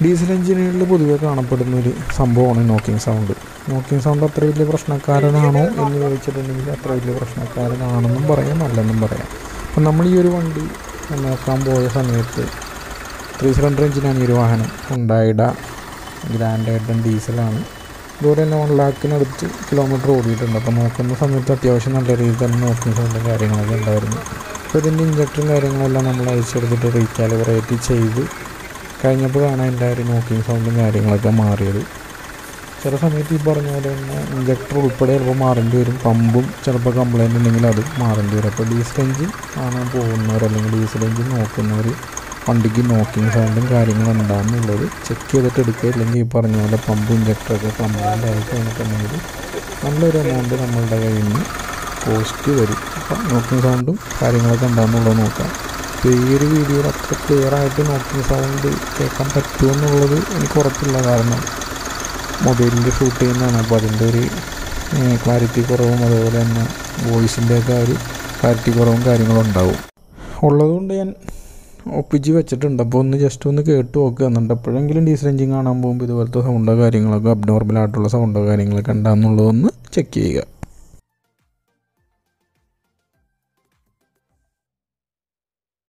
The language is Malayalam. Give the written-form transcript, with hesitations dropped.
ഡീസൽ എഞ്ചിനുകളിൽ പൊതുവെ കാണപ്പെടുന്നൊരു സംഭവമാണ് നോക്കിംഗ് സൗണ്ട്. നോക്കിംഗ് സൗണ്ട് അത്ര വലിയ പ്രശ്നക്കാരനാണോ എന്ന് ചോദിച്ചിട്ടുണ്ടെങ്കിൽ അത്ര വലിയ പ്രശ്നക്കാരനാണെന്നും പറയാം, അല്ലെന്നും പറയാം. അപ്പം നമ്മൾ ഈ ഒരു വണ്ടി നോക്കാൻ പോയ സമയത്ത് 3 സിലിണ്ടർ എഞ്ചിനാണ് ഈ ഒരു വാഹനം. ഹുണ്ടായുടെ ഗ്രാൻഡ് ഐറ്റം ഡീസലാണ്. ഇതുപോലെ തന്നെ 1 ലാഖിനടുത്ത് കിലോമീറ്റർ ഓടിയിട്ടുണ്ട്. അപ്പോൾ നോക്കുന്ന സമയത്ത് അത്യാവശ്യം നല്ല രീതിയിൽ തന്നെ നോക്കിംഗ് സൗണ്ടും കാര്യങ്ങളൊക്കെ ഉണ്ടായിരുന്നു. അപ്പോൾ ഇതിൻ്റെ ഇഞ്ചക്ടറും കാര്യങ്ങളെല്ലാം നമ്മൾ അയച്ചെടുത്തിട്ട് റീകാലിബ്രേറ്റ് ചെയ്ത് കഴിഞ്ഞപ്പോഴാണ് അതിൻ്റെ ഒരു നോക്കിംഗ് സൗണ്ടും കാര്യങ്ങളൊക്കെ മാറിയത്. ചില സമയത്ത് ഈ പറഞ്ഞ പോലെ തന്നെ ഇഞ്ചക്ടർ ഉൾപ്പെടെ ചിലപ്പോൾ മാറേണ്ടി വരും. പമ്പും ചിലപ്പോൾ കംപ്ലൈൻറ്റ് ഉണ്ടെങ്കിൽ അത് മാറേണ്ടി വരും. അപ്പോൾ ഡീസൽ എഞ്ചിൻ ആണ് പോകുന്നവർ അല്ലെങ്കിൽ ഡീസൽ എഞ്ചിൻ നോക്കുന്നവർ വണ്ടിക്ക് നോക്കിംഗ് സൗണ്ടും കാര്യങ്ങളും ഉണ്ടാകുന്നുള്ളത് ചെക്ക് ചെയ്തിട്ട് എടുക്കുക. ഇല്ലെങ്കിൽ ഈ പറഞ്ഞ പോലെ പമ്പും ഇഞ്ചക്ടറൊക്കെ കംപ്ലൈൻ്റ് ആയി കഴിഞ്ഞിട്ടുണ്ടെങ്കിൽ നല്ലൊരു എമൗണ്ട് നമ്മളുടെ കയ്യിൽ നിന്ന് കോസ്റ്റ് വരും. അപ്പം നോക്കിംഗ് സൗണ്ടും കാര്യങ്ങളൊക്കെ ഉണ്ടാകുന്നുള്ളത് നോക്കാം. അപ്പോൾ ഈ ഒരു വീഡിയോയിൽ അത്ര ക്ലിയർ ആയിട്ട് നോക്കിംഗ് സൗണ്ട് കേൾക്കാൻ പറ്റുമെന്നുള്ളത് എനിക്ക് ഉറപ്പില്ല. കാരണം മൊബൈലിൽ ഷൂട്ട് ചെയ്യുന്നതാണ്. അപ്പോൾ അതിൻ്റെ ഒരു ക്ലാരിറ്റി കുറവും അതുപോലെ തന്നെ വോയിസിൻ്റെയൊക്കെ ഒരു ക്ലാരിറ്റി കുറവും കാര്യങ്ങളും ഉണ്ടാവും. ഉള്ളതുകൊണ്ട് ഞാൻ ഒപ്പിച്ച് വെച്ചിട്ടുണ്ട്. അപ്പോൾ ഒന്ന് ജസ്റ്റ് ഒന്ന് കേട്ട് നോക്കുക. എന്നുണ്ട് എപ്പോഴെങ്കിലും ഡീസൽ എഞ്ചിൻ കാണാൻ പോകുമ്പോൾ ഇതുപോലത്തെ സൗണ്ടോ കാര്യങ്ങളൊക്കെ അബ്നോർമലായിട്ടുള്ള സൗണ്ടോ കാര്യങ്ങളൊക്കെ ഉണ്ടാകുന്നുള്ളതൊന്ന് ചെക്ക് ചെയ്യുക.